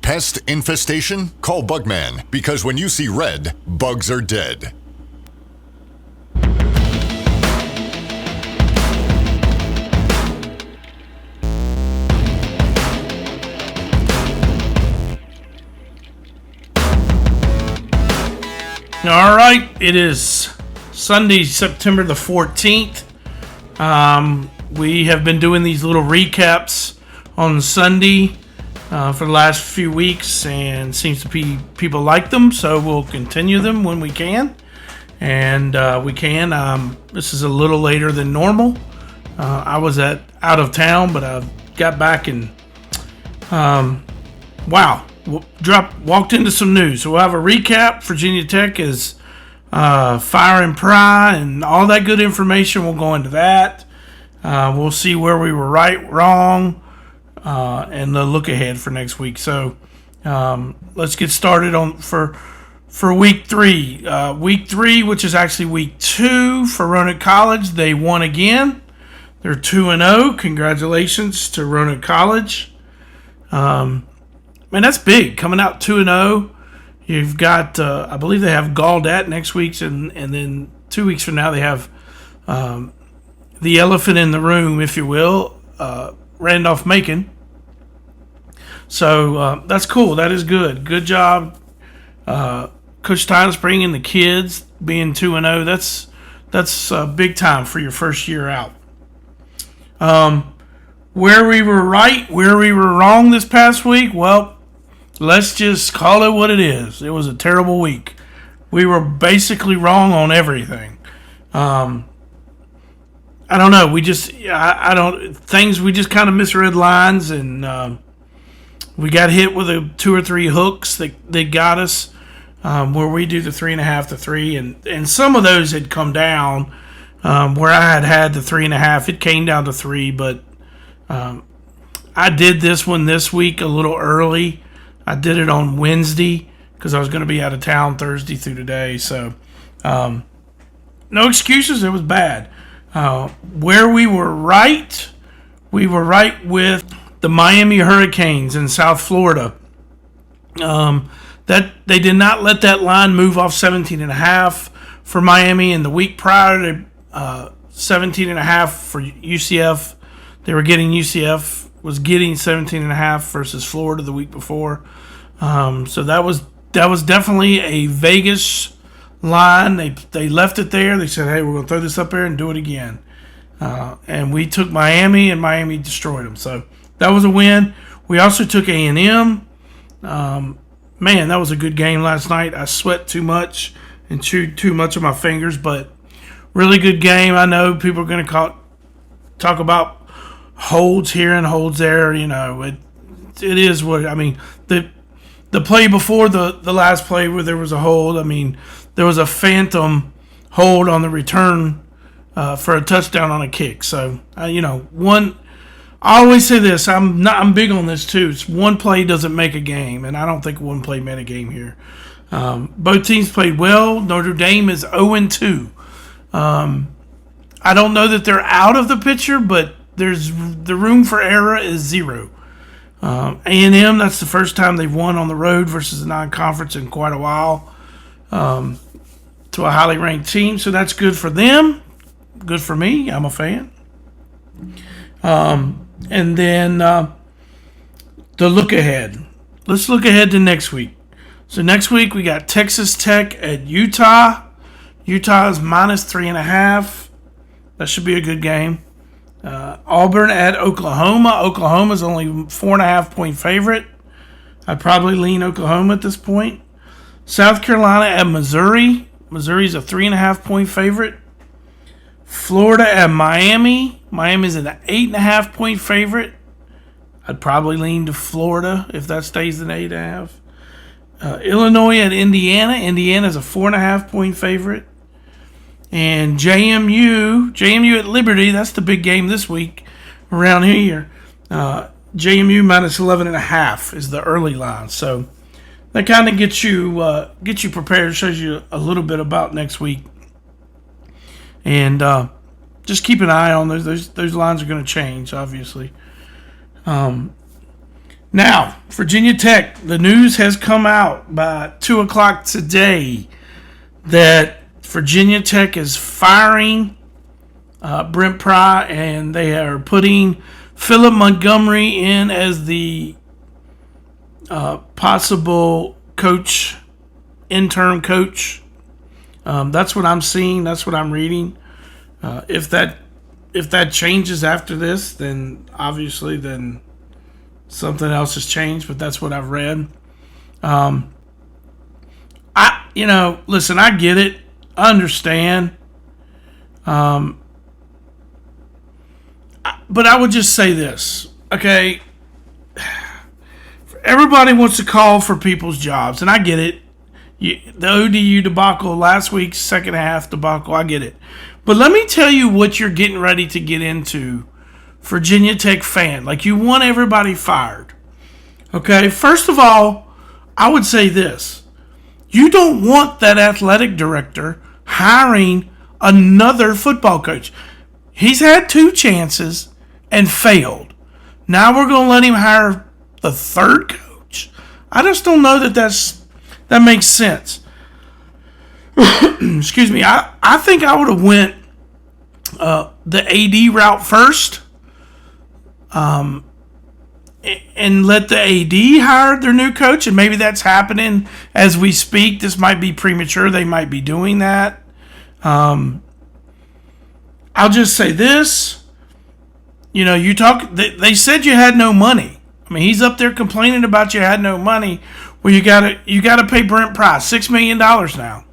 Pest infestation? Call Bugman, because when you see red, bugs are dead. All right, it is Sunday, September the 14th. We have been doing these little recaps on Sunday for the last few weeks, and seems to be people like them, so we'll continue them when we can. And we can. This is a little later than normal. I was out of town, but I got back and walked into some news. So we'll have a recap. Virginia Tech is fire and pry and all that good information. We'll go into that. We'll see where we were right, wrong, and the look ahead for next week. So let's get started for week 3. Week 3, which is actually week 2 for Roanoke College. They won again. They're 2-0. Congratulations to Roanoke College. Man, that's big. Coming out 2-0. You've got, I believe they have Gaudet next week, and then 2 weeks from now they have the elephant in the room, if you will, Randolph-Macon. So that's cool. That is good. Good job, Coach Titus, bringing the kids, being 2-0. That's big time for your first year out. Where we were right, where we were wrong this past week, well, let's just call it what it is. It was a terrible week. We were basically wrong on everything. I don't know. We just kind of misread lines, and we got hit with 2 or 3 hooks that got us where we do the 3.5 to 3, and some of those had come down where I had the 3.5. It came down to 3, but I did this one this week a little early. I did it on Wednesday because I was going to be out of town Thursday through today. So, no excuses. It was bad. Where we were right with the Miami Hurricanes in South Florida. That they did not let that line move off 17.5 for Miami. In the week prior to 17.5 for UCF, they were getting UCF was getting 17.5 versus Florida the week before. So that was definitely a Vegas line. They left it there. They said, hey, we're going to throw this up there and do it again. And we took Miami, and Miami destroyed them. So that was a win. We also took A&M. Man, that was a good game last night. I sweat too much and chewed too much of my fingers, but really good game. I know people are going to talk about holds here and holds there. You know, it is what I mean. The play before the last play where there was a hold, I mean, there was a phantom hold on the return for a touchdown on a kick. So I always say this. I'm big on this too. It's one play doesn't make a game, and I don't think one play made a game here. Both teams played well. Notre Dame is 0-2. I don't know that they're out of the picture, but there's the room for error is 0. A&M, that's the first time they've won on the road versus a non-conference in quite a while to a highly ranked team. So that's good for them. Good for me. I'm a fan. And then the look ahead. Let's look ahead to next week. So next week we got Texas Tech at Utah. Utah is -3.5. That should be a good game. Auburn at Oklahoma. Oklahoma's only 4.5-point favorite. I'd probably lean Oklahoma at this point. South Carolina at Missouri. Missouri's a 3.5-point favorite. Florida at Miami. Miami's an 8.5-point favorite. I'd probably lean to Florida if that stays an 8.5. Illinois at Indiana. Indiana's a 4.5-point favorite. And JMU at Liberty, that's the big game this week around here. JMU -11.5 is the early line. So that kind of gets you prepared, shows you a little bit about next week. And just keep an eye on those lines are going to change, obviously. Now, Virginia Tech, the news has come out by 2 o'clock today that Virginia Tech is firing Brent Pry, and they are putting Philip Montgomery in as the possible coach, interim coach. That's what I'm seeing. That's what I'm reading. If that changes after this, then obviously something else has changed. But that's what I've read. Listen, I get it. I understand. But I would just say this, okay? Everybody wants to call for people's jobs, and I get it. The ODU debacle last week's second half debacle, I get it. But let me tell you what you're getting ready to get into, Virginia Tech fan. Like, you want everybody fired. Okay? First of all, I would say this. You don't want that athletic director hiring another football coach. He's had 2 chances and failed. Now we're going to let him hire the third coach? I just don't know that makes sense. Excuse me. I think I would have went the AD route first, and let the AD hire their new coach, and maybe that's happening as we speak. This might be premature. They might be doing that. I'll just say this. They said you had no money. I mean, he's up there complaining about you had no money. Well, you gotta pay Brent Pry $6 million now.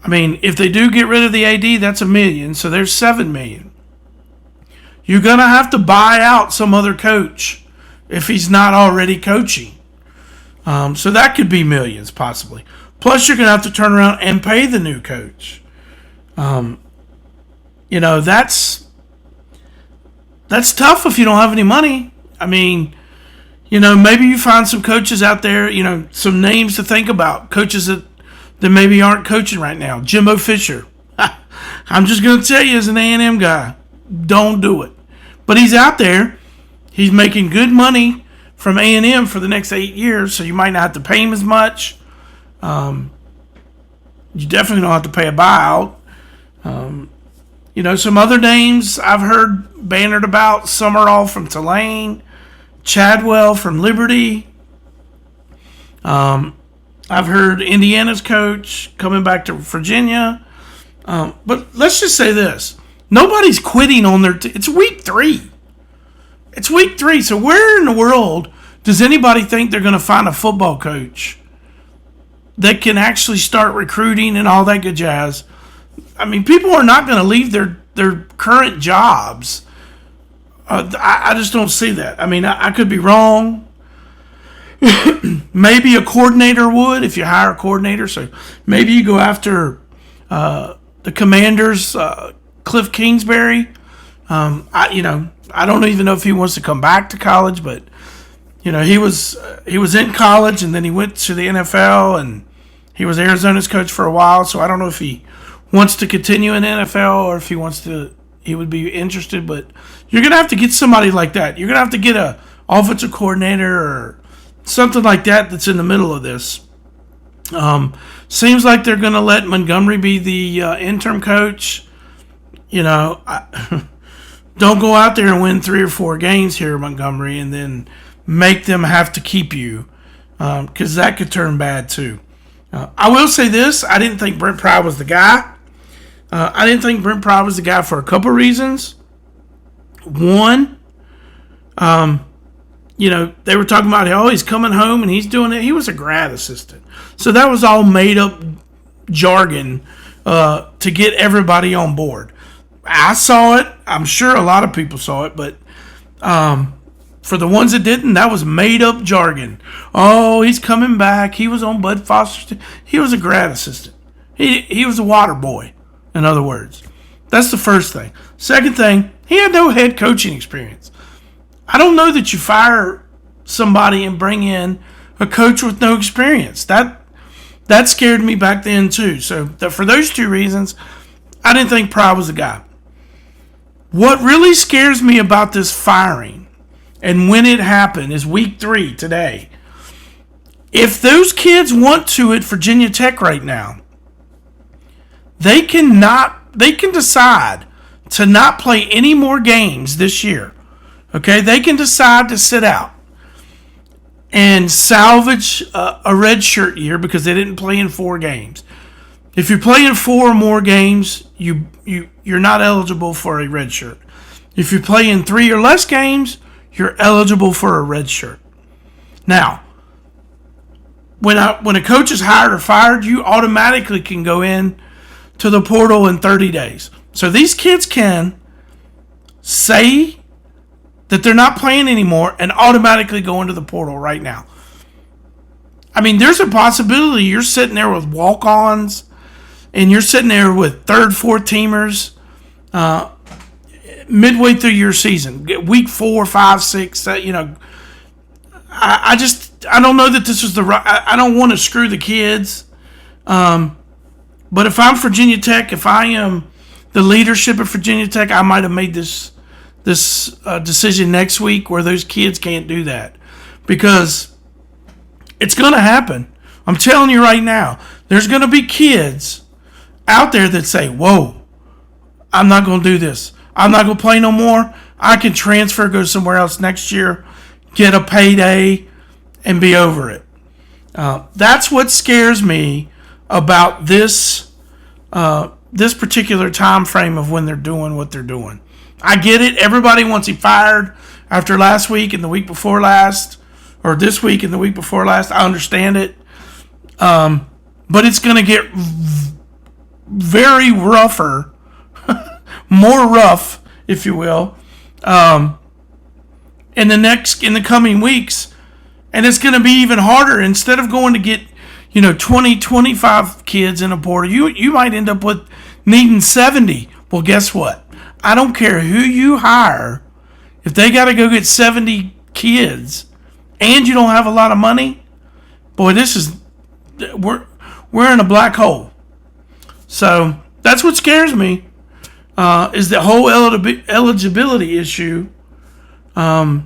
I mean, if they do get rid of the AD, that's $1 million, so there's $7 million. You're gonna have to buy out some other coach if he's not already coaching. So that could be millions possibly. Plus, you're gonna have to turn around and pay the new coach. That's tough if you don't have any money. I mean, maybe you find some coaches out there, some names to think about. Coaches that maybe aren't coaching right now. Jimbo Fisher. I'm just going to tell you as an A&M guy, don't do it. But he's out there. He's making good money from A&M for the next 8 years, so you might not have to pay him as much. You definitely don't have to pay a buyout. Some other names I've heard bannered about. Summerall from Tulane. Chadwell from Liberty. I've heard Indiana's coach coming back to Virginia. But let's just say this. Nobody's quitting on their it's week 3. It's week 3. So where in the world does anybody think they're going to find a football coach that can actually start recruiting and all that good jazz? I mean, people are not going to leave their current jobs. I just don't see that. I mean, I could be wrong. Maybe a coordinator would if you hire a coordinator. So maybe you go after the Commanders, Cliff Kingsbury. I don't even know if he wants to come back to college, but he was in college and then he went to the NFL and he was Arizona's coach for a while. So I don't know if he wants to continue in the NFL or if he would be interested. But you're gonna have to get somebody like that. You're gonna have to get a offensive coordinator or something like that that's in the middle of this. Seems like they're going to let Montgomery be the interim coach. Don't go out there and win 3 or 4 games here, Montgomery, and then make them have to keep you, because that could turn bad too. I will say this. I didn't think Brent Pry was the guy. I didn't think Brent Pry was the guy for a couple reasons. One, they were talking about, he's coming home and he's doing it. He was a grad assistant. So that was all made up jargon to get everybody on board. I saw it. I'm sure a lot of people saw it, but for the ones that didn't, that was made up jargon. Oh, he's coming back. He was on Bud Foster's. He was a grad assistant. He was a water boy, in other words. That's the first thing. Second thing, he had no head coaching experience. I don't know that you fire somebody and bring in a coach with no experience. That scared me back then too. So for those 2 reasons, I didn't think Pry was the guy. What really scares me about this firing and when it happened is week 3 today. If those kids want to at Virginia Tech right now, they can decide to not play any more games this year. Okay, they can decide to sit out and salvage a red shirt year because they didn't play in 4 games. If you're playing 4 or more games, you're not eligible for a red shirt. If you're playing 3 or less games, you're eligible for a red shirt. Now, when a coach is hired or fired, you automatically can go in to the portal in 30 days. So these kids can say that they're not playing anymore and automatically go into the portal right now. I mean, there's a possibility you're sitting there with walk-ons and you're sitting there with 3rd, 4th teamers midway through your season, week 4, 5, 6. I don't know that this is the right. I don't want to screw the kids, but if I'm Virginia Tech, if I am the leadership of Virginia Tech, I might have made this decision next week where those kids can't do that, because it's going to happen. I'm telling you right now, there's going to be kids out there that say, whoa, I'm not going to do this. I'm not going to play no more. I can transfer, go somewhere else next year, get a payday, and be over it. That's what scares me about this particular time frame of when they're doing what they're doing. I get it. Everybody wants him fired after last week and the week before last, or this week and the week before last. I understand it. But it's going to get very rougher, more rough, if you will, in the coming weeks. And it's going to be even harder. Instead of going to get, 20, 25 kids in a portal, you might end up with needing 70. Well, guess what? I don't care who you hire. If they got to go get 70 kids and you don't have a lot of money, boy, we're in a black hole. So that's what scares me, is the whole eligibility issue. And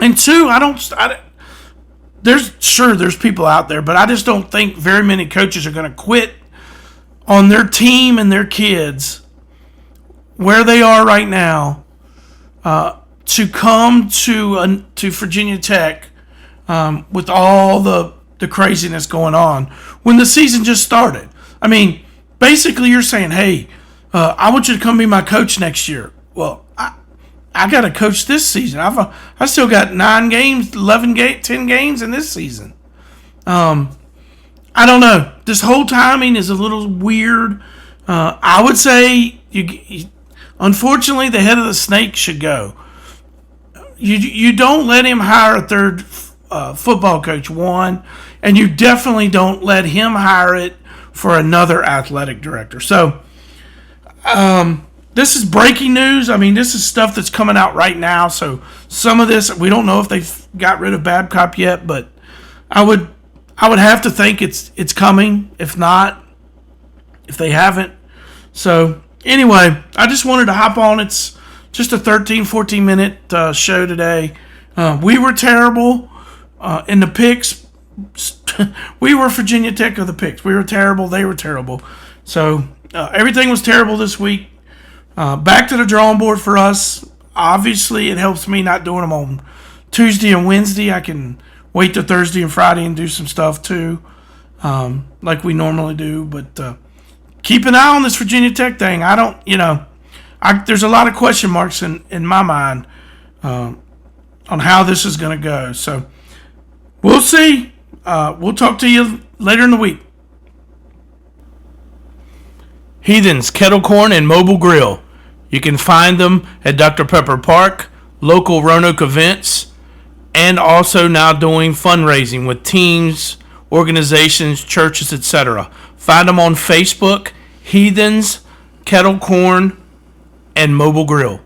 2, there's people out there, but I just don't think very many coaches are going to quit on their team and their kids where they are right now to come to Virginia Tech with all the craziness going on when the season just started. I mean, basically you're saying, hey, I want you to come be my coach next year. Well, I got to coach this season. I still got 9 games, 10 games in this season. I don't know. This whole timing is a little weird. I would say unfortunately, the head of the snake should go. You don't let him hire a 3rd football coach, one, and you definitely don't let him hire it for another athletic director. So, this is breaking news. I mean, this is stuff that's coming out right now. So some of this, we don't know if they've got rid of Babcock yet, but I would have to think it's coming. If not, if they haven't. So anyway, I just wanted to hop on. It's just a 13, 14-minute show today. We were terrible in the picks. We were Virginia Tech of the picks. We were terrible. They were terrible. So everything was terrible this week. Back to the drawing board for us. Obviously, it helps me not doing them on Tuesday and Wednesday. I can wait till Thursday and Friday and do some stuff too, like we normally do. But keep an eye on this Virginia Tech thing. There's a lot of question marks in my mind on how this is going to go. So we'll see. We'll talk to you later in the week. Heathens Kettle Corn and Mobile Grill. You can find them at Dr. Pepper Park, local Roanoke events, and also now doing fundraising with teams, organizations, churches, etc. Find them on Facebook, Heathens Kettle Corn and Mobile Grill.